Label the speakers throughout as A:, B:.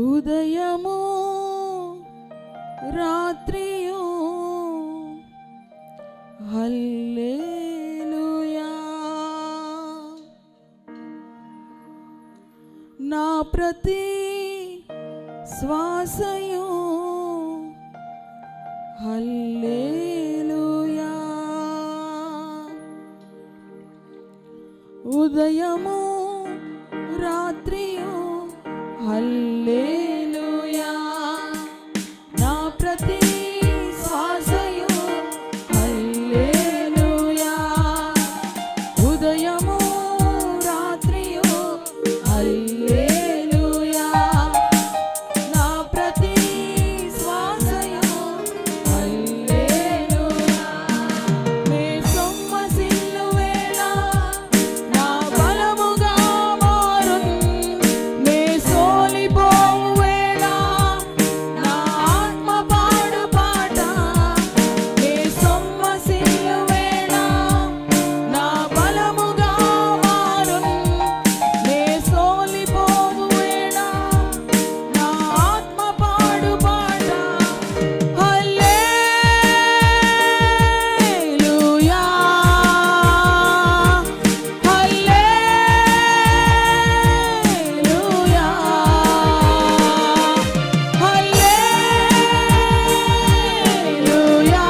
A: ఉదయము రాత్రియు హల్లెలూయా. నా ప్రతి శ్వాసయు హల్లెలూయా. ఉదయము రాత్రియు హల్లెలూయా. నా ప్రతి శ్వాసయు హల్లెలూయా. ఉదయము రాత్రియు హల్లెలూయా. నా ప్రతి శ్వాసయు హల్లెలూయా. నే సొమ్మసిల్లు వేళ నా బలముగా మారున్. నే సోలిపోవు వేళ నా ఆత్మ పాడు పాట. నే సొమ్మసిల్లు వేళ నా బలముగా మారున్. నే సోలిపోవు వేళ నా ఆత్మ పాడు పాట. హల్లెలూయా హల్లెలూయా హల్లెలూయా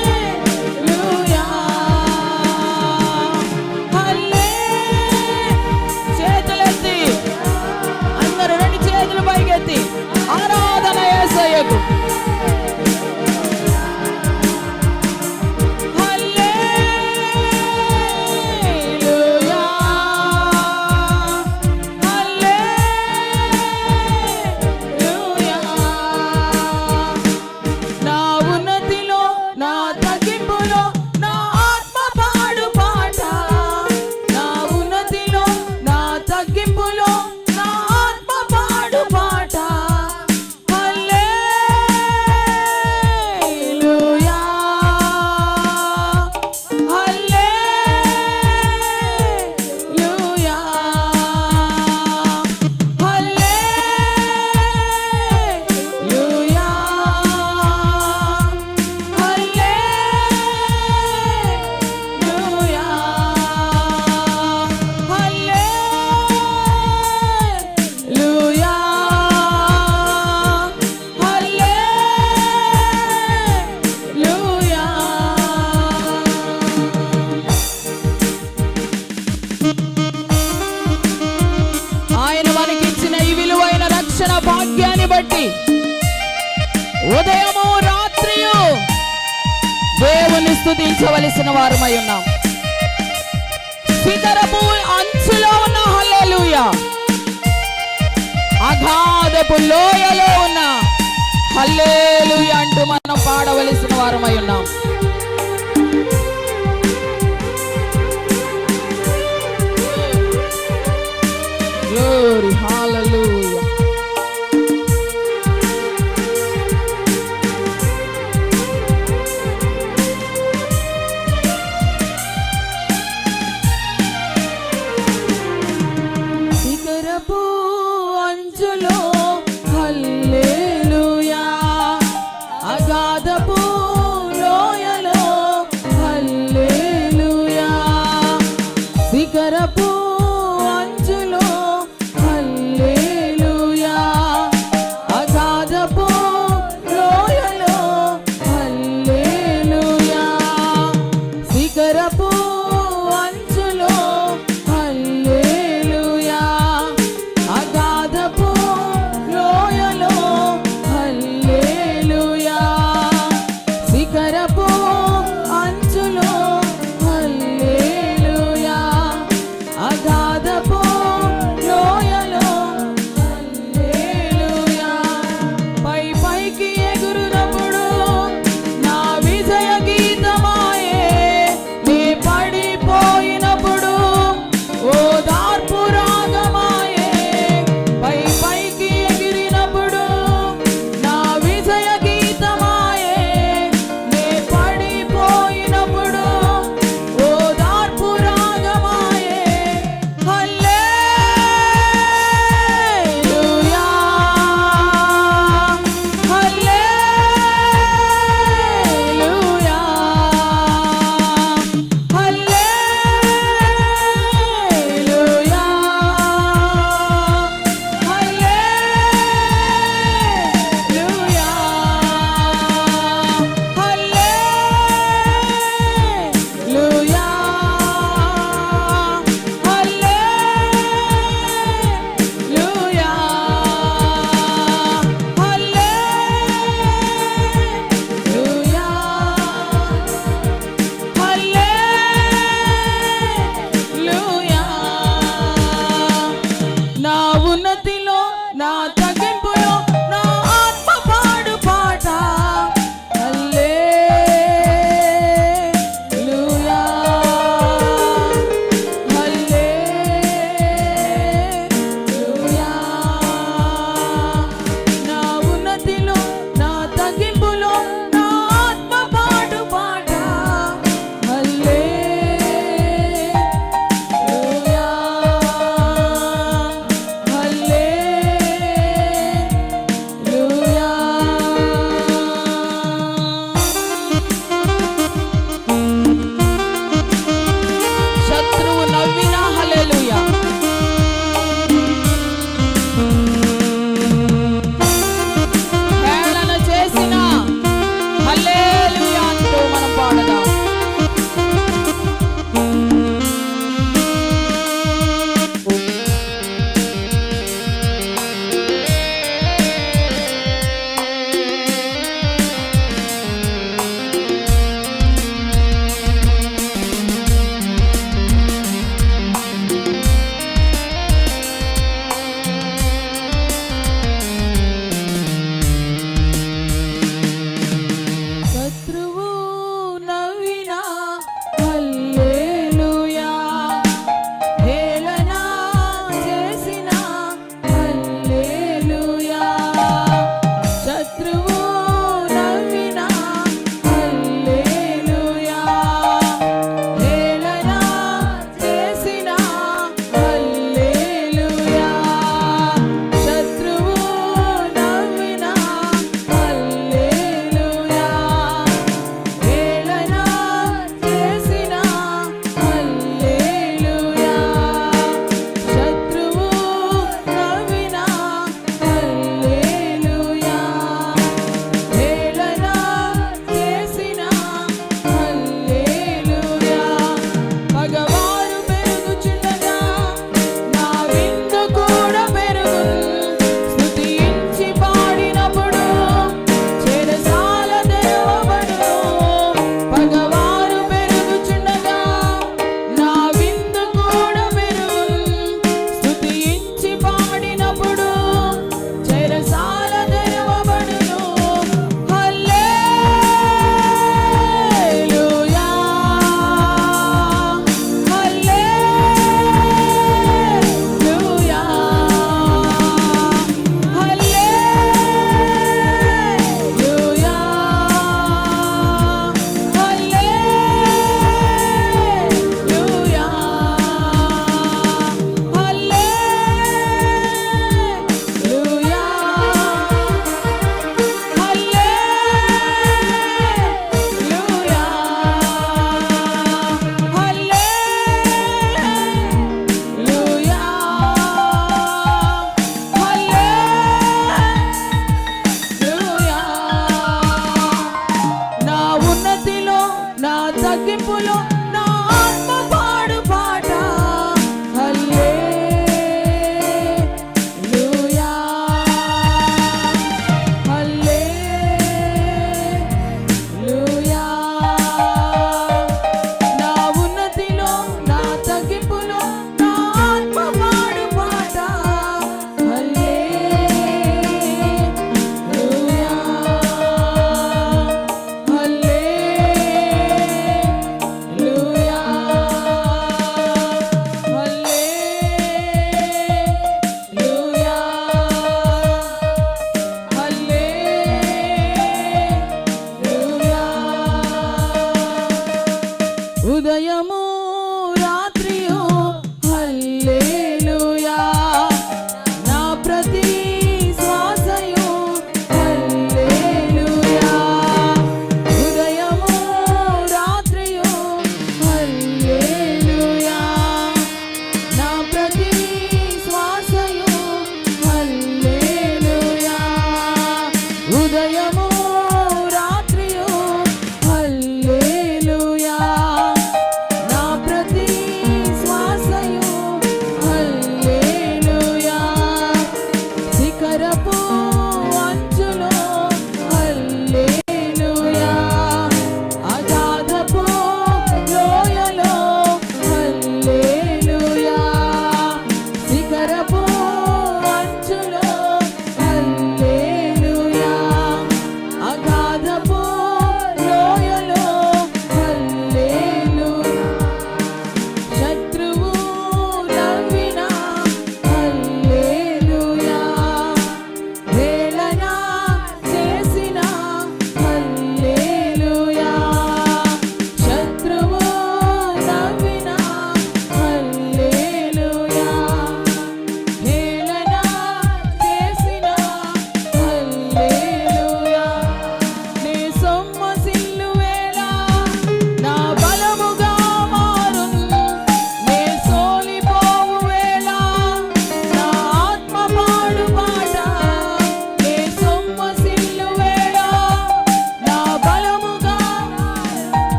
A: హల్లెలూయా చేతులెత్తి అందరూ రెండు చేతులు పైకెత్తి ఆరాధన యేసయ్యకు. హల్లెలూయా హల్లెలూయా. నా ఉన్నతిలో నా తగ్గింపులో నా ఆత్మ పాడు పాట. నా ఉన్నతిలో నా తగ్గింపులో నా ఆత్మ పాడు పాట. హల్లెలూయా హల్లెలూయా హల్లెలూయా హల్లెలూయా హల్లెలూయా హల్లెలూయా. ఆయన మనకిచ్చిన ఈ విలువైన రక్షణ భాగ్యాన్ని బట్టి ఉదయము రాత్రియు దేవుని స్తుతించవలసిన వారమై ఉన్నాం. శిఖరపు అంచులో ఉన్న హల్లెలూయా, అగాధపు లోయలో ఉన్న హల్లెలూయా అంటూ మనం పాడవలసిన వారమై ఉన్నాం. Glory, hallelujah. శిఖరపు అంచులో హల్లెలూయా, అగాధపు లోయలో హల్లెలూయా. శిఖరపు అంచులో హల్లెలూయా, అగాధపు లోయలో హల్లెలూయా. శిఖరపు అంచులో హల్లెలూయా, అగాధపు లోయలో హల్లెలూయా. శిఖరపు అంచులో హల్లెలూయా,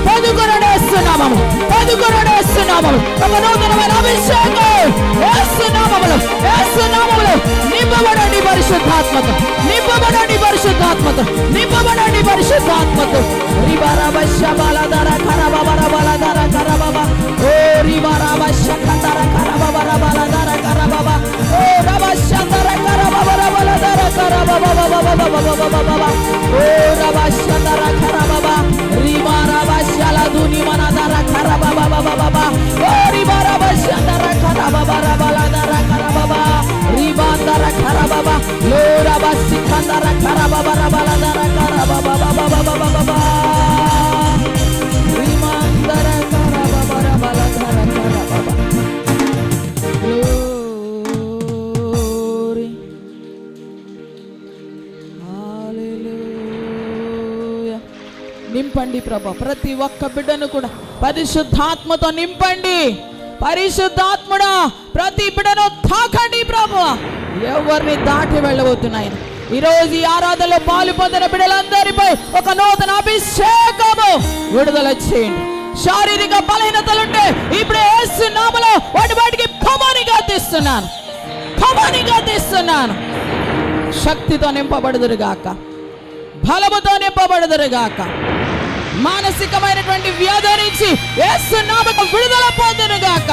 A: పొందుకొనడేస్తున్నాము, పొందుకొనడేస్తున్నాము. ఒక నూతనమైన అభిషేకం యేసునామములో, యేసునామములో నింపబడండి పరిశుద్ధాత్మతో, నింపబడండి పరిశుద్ధాత్మతో, నింపబడండి పరిశుద్ధాత్మతో. రిబరబశ బలదర కరబబర బలదర కరబబ ఓ రిబరబశ కందర కరబబర బలదర కరబబ ఓ రబశందర కరబబర బలదర కరబబబబబబబబబబ ఓ రబశందర కరబబ రిబరబశల దుని మనదర కరబబబబబబ ఓ రిబరబశందర కరబబర బలదర కరబబ రిబందర కరబబ లో రబశి కందర కరబబర బలదర కరబబబబబబబబ రిమందర కరబబర బలదర కరబబ గ్లోరీ హల్లెలూయా. నింపండి ప్రభా, ప్రతి ఒక్క బిడ్డను కూడా పరిశుద్ధాత్మతో నింపండి. పరిశుద్ధాత్ముడా ప్రతి బిడ్డను తాకండి ప్రభు. ఎవరిని దాటి వెళ్ళబోతున్నాయి ఈరోజు ఈ ఆరాధనలో పాలు పొందిన బిడ్డలందరిపై ఒక నూతన అభిషేకము విడుదల చేయండి. శారీరక బలహీనతలుంటే ఇప్పుడు యేసు నామములో వాటికి కమానిగా తీస్తున్నాను, కమానిగా తీస్తున్నాను. శక్తితో నింపబడుదురుగాక, బలముతో నింపబడుదురుగాక. మానసికమైనటువంటి వ్యాధి నుంచి యేసు నామములో విడుదల పొందునుగాక.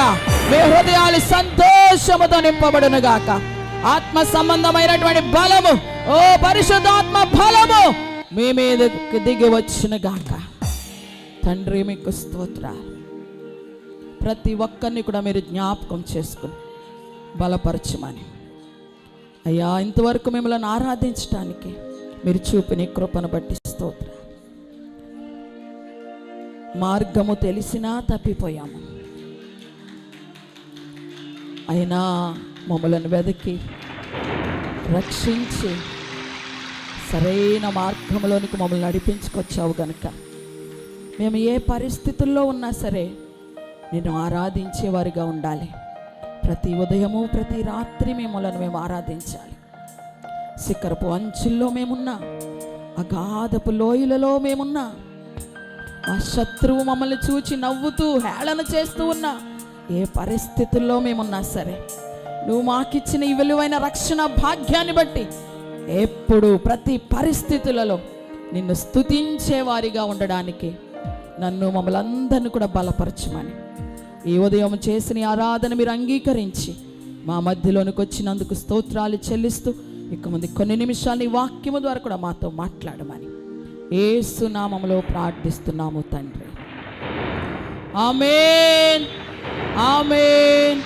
A: మీ హృదయాలు సంతోషముతో నింపబడునుగాక. ఆత్మ సంబంధమైనటువంటి బలము, ఓ పరిశుద్ధాత్మ బలము మీ మీదకి దిగి వచ్చునుగాక. తండ్రి మీకు స్తోత్రాలు. ప్రతి ఒక్కరిని కూడా మీరు జ్ఞాపకం చేసుకుని బలపరచమని అయ్యా, ఇంతవరకు మిమ్మల్ని ఆరాధించడానికి మీరు చూపిన కృపను బట్టి స్తోత్రాలు. మార్గము తెలిసినా తప్పిపోయాము, అయినా మమ్మలను వెదకి రక్షించి సరైన మార్గంలోనికి మమ్మల్ని నడిపించుకొచ్చావు కనుక మేము ఏ పరిస్థితుల్లో ఉన్నా సరే నిన్ను ఆరాధించేవారిగా ఉండాలి. ప్రతి ఉదయము ప్రతి రాత్రి మేము ఆరాధించాలి. శిఖరపు అంచుల్లో మేమున్నా, అగాధపు లోయలలో మేమున్నా, ఆ శత్రువు మమ్మల్ని చూచి నవ్వుతూ హేళన చేస్తూ ఉన్నా, ఏ పరిస్థితుల్లో మేమున్నా సరే నువ్వు మాకిచ్చిన ఈ విలువైన రక్షణ భాగ్యాన్ని బట్టి ఎప్పుడు ప్రతి పరిస్థితులలో నిన్ను స్తుతించే వారిగా ఉండడానికి నన్ను మమ్మల్ని అందరిని కూడా బలపరచమని ఈ ఉదయం చేసిన ఆరాధన మీరు అంగీకరించి మా మధ్యలోనికి వచ్చినందుకు స్తోత్రాలు చెల్లిస్తూ ఇక ముందు కొన్ని నిమిషాలు ఈ వాక్యము ద్వారా కూడా మాతో మాట్లాడమని యేసు నామములో ప్రార్థిస్తున్నాము తండ్రి. ఆమేన్, ఆమేన్,